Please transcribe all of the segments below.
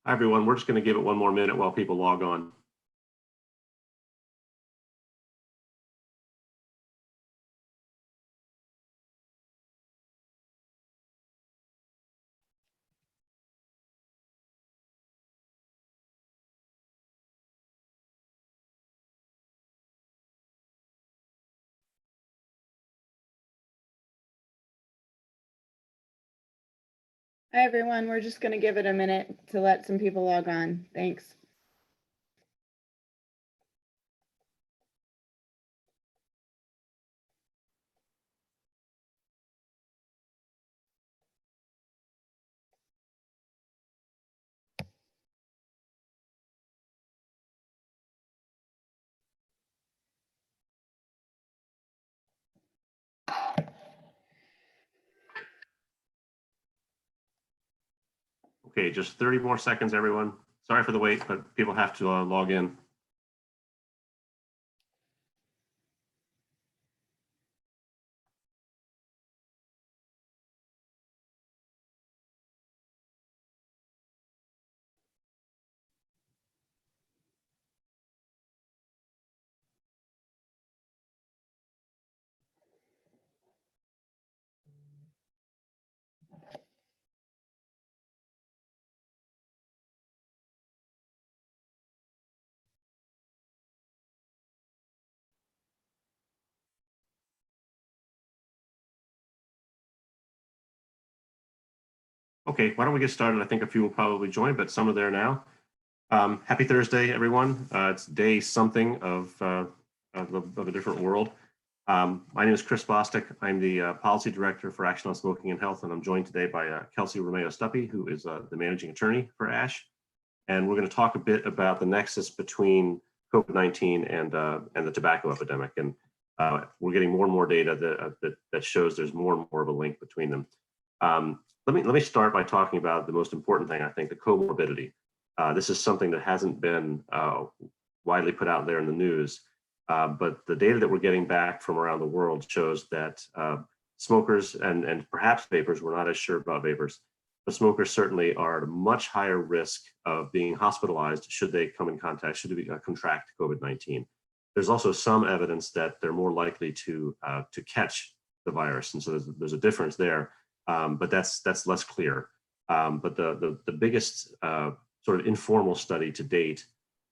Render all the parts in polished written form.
Hi, everyone. We're just going to give it one more minute while people log on. Hi, everyone. We're just going to give it a minute to let some people log on. Thanks. Okay, just 30 more seconds, everyone. Sorry for the wait, but people have to log in. Okay, why don't we get started? I think a few will probably join, but some are there now. Happy Thursday, everyone. It's day something of a different world. My name is Chris Bostic. I'm the Policy Director for Action on Smoking and Health, and I'm joined today by Kelsey Romeo-Stuppy, who is the Managing Attorney for ASH. And we're going to talk a bit about the nexus between COVID-19 and the tobacco epidemic. And we're getting more and more data that shows there's more and more of a link between them. Let me start by talking about the most important thing, I think, the comorbidity. This is something that hasn't been widely put out there in the news, but the data that we're getting back from around the world shows that smokers and perhaps vapors, we're not as sure about vapors, but smokers certainly are at a much higher risk of being hospitalized should they come in contact, should they contract COVID-19. There's also some evidence that they're more likely to catch the virus, and so there's a difference there. But that's less clear. But the biggest sort of informal study to date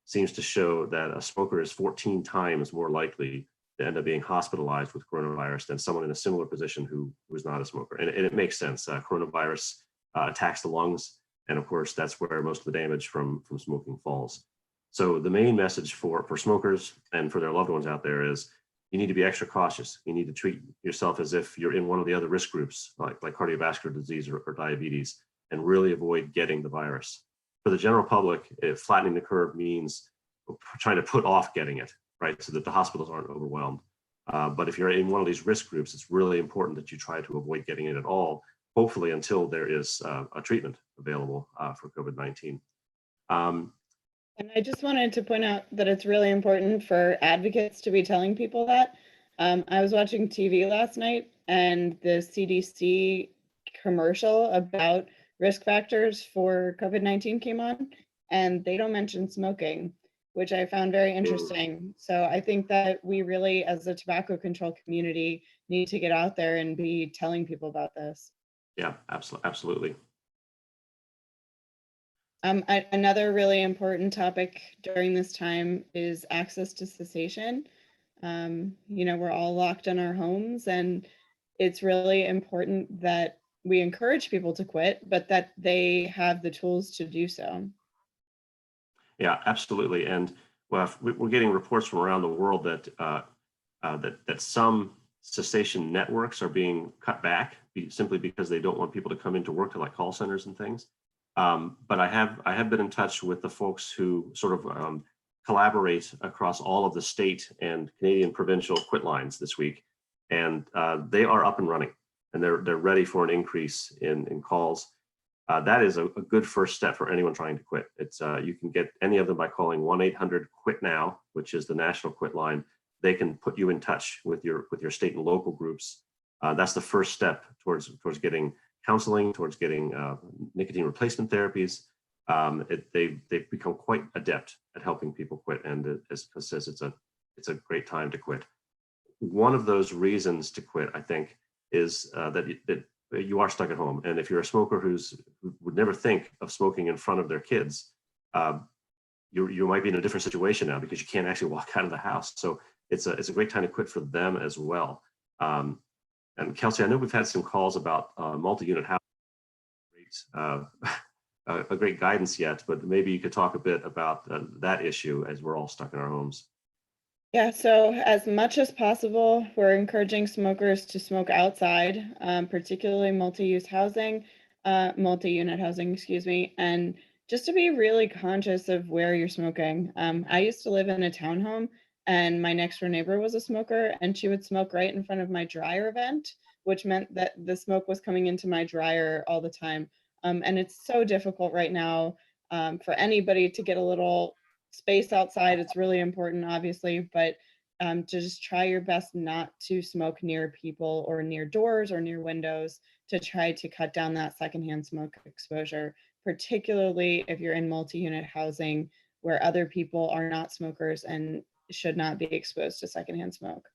seems to show that a smoker is 14 times more likely to end up being hospitalized with coronavirus than someone in a similar position who was not a smoker. And it makes sense. Coronavirus attacks the lungs, and of course that's where most of the damage from smoking falls. So the main message for smokers and for their loved ones out there is you need to be extra cautious. You need to treat yourself as if you're in one of the other risk groups, like cardiovascular disease or diabetes, and really avoid getting the virus. For the general public, flattening the curve means trying to put off getting it, right, so that the hospitals aren't overwhelmed. But if you're in one of these risk groups, it's really important that you try to avoid getting it at all, hopefully until there is a treatment available for COVID-19. And I just wanted to point out that it's really important for advocates to be telling people that. I was watching TV last night, and the CDC commercial about risk factors for COVID-19 came on, and they don't mention smoking, which I found very interesting. So I think that we really, as a tobacco control community, need to get out there and be telling people about this. Yeah, absolutely. Another really important topic during this time is access to cessation. We're all locked in our homes, and it's really important that we encourage people to quit, but that they have the tools to do so. Yeah, absolutely. And well, we're getting reports from around the world that that some cessation networks are being cut back simply because they don't want people to come into work to like call centers and things. But I have been in touch with the folks who sort of collaborate across all of the state and Canadian provincial quit lines this week, and they are up and running, and they're ready for an increase in calls. That is a good first step for anyone trying to quit. It's you can get any of them by calling 1-800-QUIT-NOW, which is the national quit line. They can put you in touch with your state and local groups. That's the first step towards getting counseling, towards getting nicotine replacement therapies. they've become quite adept at helping people quit, and as Chris says, it's a great time to quit. One of those reasons to quit, I think, is that you are stuck at home, and if you're a smoker who would never think of smoking in front of their kids, you might be in a different situation now because you can't actually walk out of the house. So it's a great time to quit for them as well. And Kelsey, I know we've had some calls about multi-unit housing. A great guidance yet, but maybe you could talk a bit about that issue as we're all stuck in our homes. Yeah, so as much as possible, we're encouraging smokers to smoke outside, particularly multi-use housing, multi-unit housing, excuse me, and just to be really conscious of where you're smoking. I used to live in a townhome, and my next door neighbor was a smoker, and she would smoke right in front of my dryer vent, which meant that the smoke was coming into my dryer all the time. And it's so difficult right now for anybody to get a little space outside. It's really important, obviously, but to just try your best not to smoke near people or near doors or near windows to try to cut down that secondhand smoke exposure, particularly if you're in multi-unit housing where other people are not smokers and should not be exposed to secondhand smoke.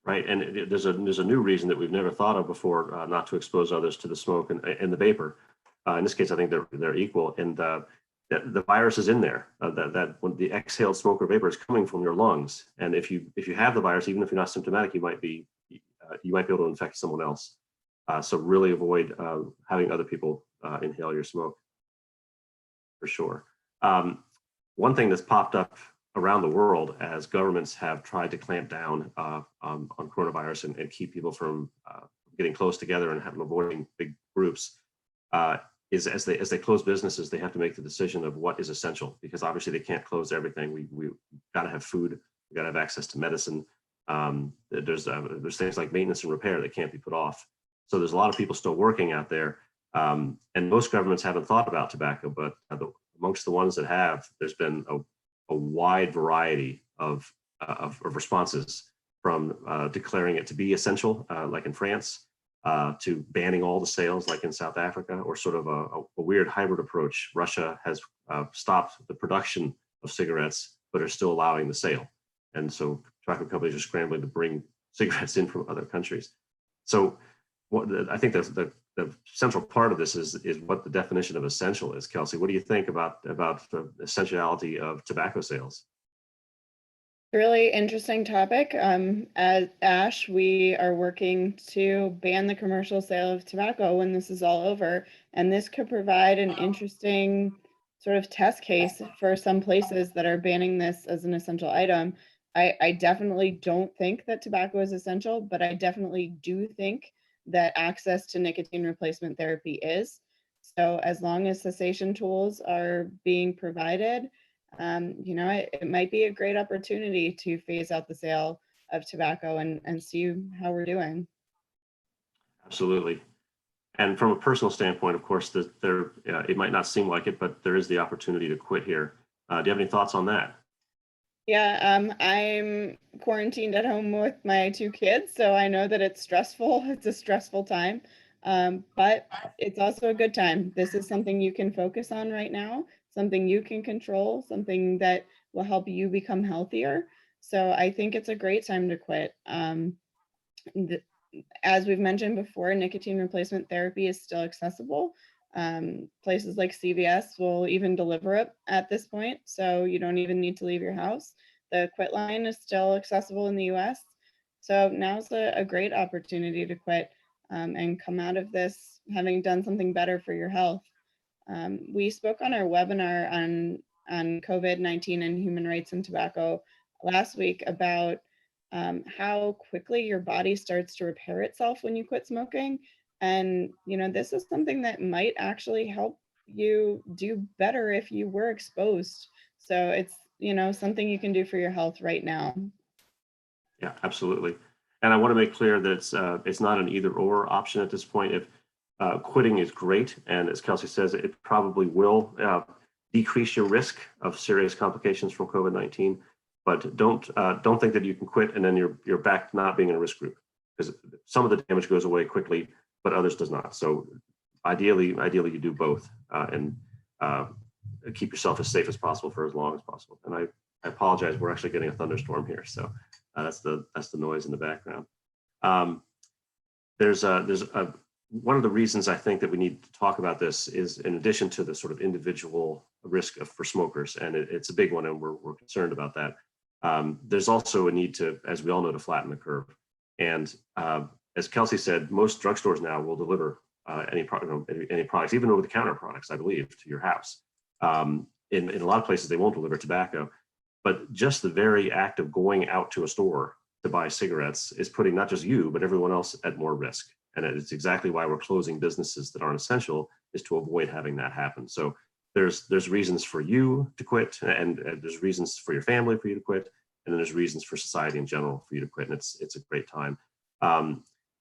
Right, and there's a new reason that we've never thought of before, not to expose others to the smoke and the vapor. In this case, I think they're equal, and the virus is in there. That when the exhaled smoke or vapor is coming from your lungs, and if you have the virus, even if you're not symptomatic, you might be able to infect someone else. So really avoid having other people inhale your smoke, for sure. One thing that's popped up around the world as governments have tried to clamp down on coronavirus and keep people from getting close together and avoiding big groups, is as they close businesses, they have to make the decision of what is essential, because obviously they can't close everything. We got to have food, we got to have access to medicine. There's things like maintenance and repair that can't be put off. So there's a lot of people still working out there, and most governments haven't thought about tobacco, but amongst the ones that have, there's been a wide variety of responses, from declaring it to be essential, like in France, to banning all the sales, like in South Africa, or sort of a weird hybrid approach. Russia has stopped the production of cigarettes, but are still allowing the sale. And so tobacco companies are scrambling to bring cigarettes in from other countries. So I think the central part of this is what the definition of essential is. Kelsey, what do you think about the essentiality of tobacco sales? Really interesting topic. At ASH, we are working to ban the commercial sale of tobacco when this is all over. And this could provide an interesting sort of test case for some places that are banning this as an essential item. I definitely don't think that tobacco is essential, but I definitely do think that access to nicotine replacement therapy is. So as long as cessation tools are being provided, it might be a great opportunity to phase out the sale of tobacco and see how we're doing. Absolutely. And from a personal standpoint, of course, it might not seem like it, but there is the opportunity to quit here. Do you have any thoughts on that? Yeah, I'm quarantined at home with my two kids, so I know that it's stressful. It's a stressful time, but it's also a good time. This is something you can focus on right now, something you can control, something that will help you become healthier. So I think it's a great time to quit. As we've mentioned before, nicotine replacement therapy is still accessible. Places like CVS will even deliver it at this point, so you don't even need to leave your house. The quit line is still accessible in the US. So now's a great opportunity to quit and come out of this having done something better for your health. We spoke on our webinar on COVID-19 and human rights and tobacco last week about how quickly your body starts to repair itself when you quit smoking. And, this is something that might actually help you do better if you were exposed. So it's, something you can do for your health right now. Yeah, absolutely. And I want to make clear that it's not an either or option at this point. If quitting is great, and as Kelsey says, it probably will decrease your risk of serious complications from COVID-19. But don't think that you can quit and then you're back to not being in a risk group, because some of the damage goes away quickly, but others does not. So ideally you do both. And keep yourself as safe as possible for as long as possible. And I apologize, we're actually getting a thunderstorm here, so that's the noise in the background. There's one of the reasons I think that we need to talk about this is, in addition to the sort of individual risk for smokers, and it's a big one, and we're concerned about that. There's also a need to, as we all know, to flatten the curve. And as Kelsey said, most drugstores now will deliver any products, even over-the-counter products, I believe, to your house. In a lot of places, they won't deliver tobacco, but just the very act of going out to a store to buy cigarettes is putting not just you, but everyone else at more risk. And it's exactly why we're closing businesses that aren't essential, is to avoid having that happen. So there's reasons for you to quit, and there's reasons for your family for you to quit, and then there's reasons for society in general for you to quit. And it's a great time.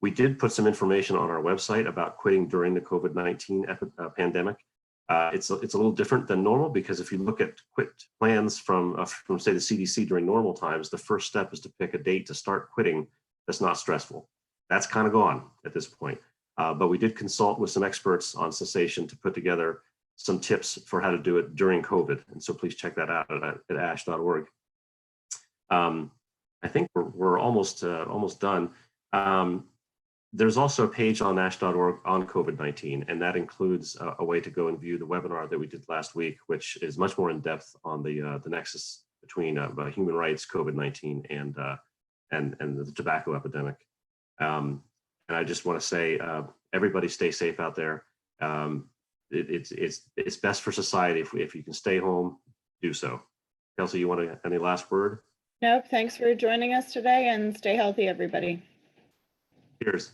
We did put some information on our website about quitting during the COVID-19 pandemic. It's a little different than normal, because if you look at quit plans from say the CDC during normal times, the first step is to pick a date to start quitting that's not stressful. That's kind of gone at this point. But we did consult with some experts on cessation to put together some tips for how to do it during COVID. And so please check that out at ash.org. I think we're almost done. There's also a page on ash.org on COVID-19, and that includes a way to go and view the webinar that we did last week, which is much more in depth on the nexus between human rights, COVID-19, and the tobacco epidemic. And I just want to say, everybody stay safe out there. It's best for society if you can stay home, do so. Kelsey, you want any last word? Nope. Thanks for joining us today, and stay healthy, everybody. Cheers.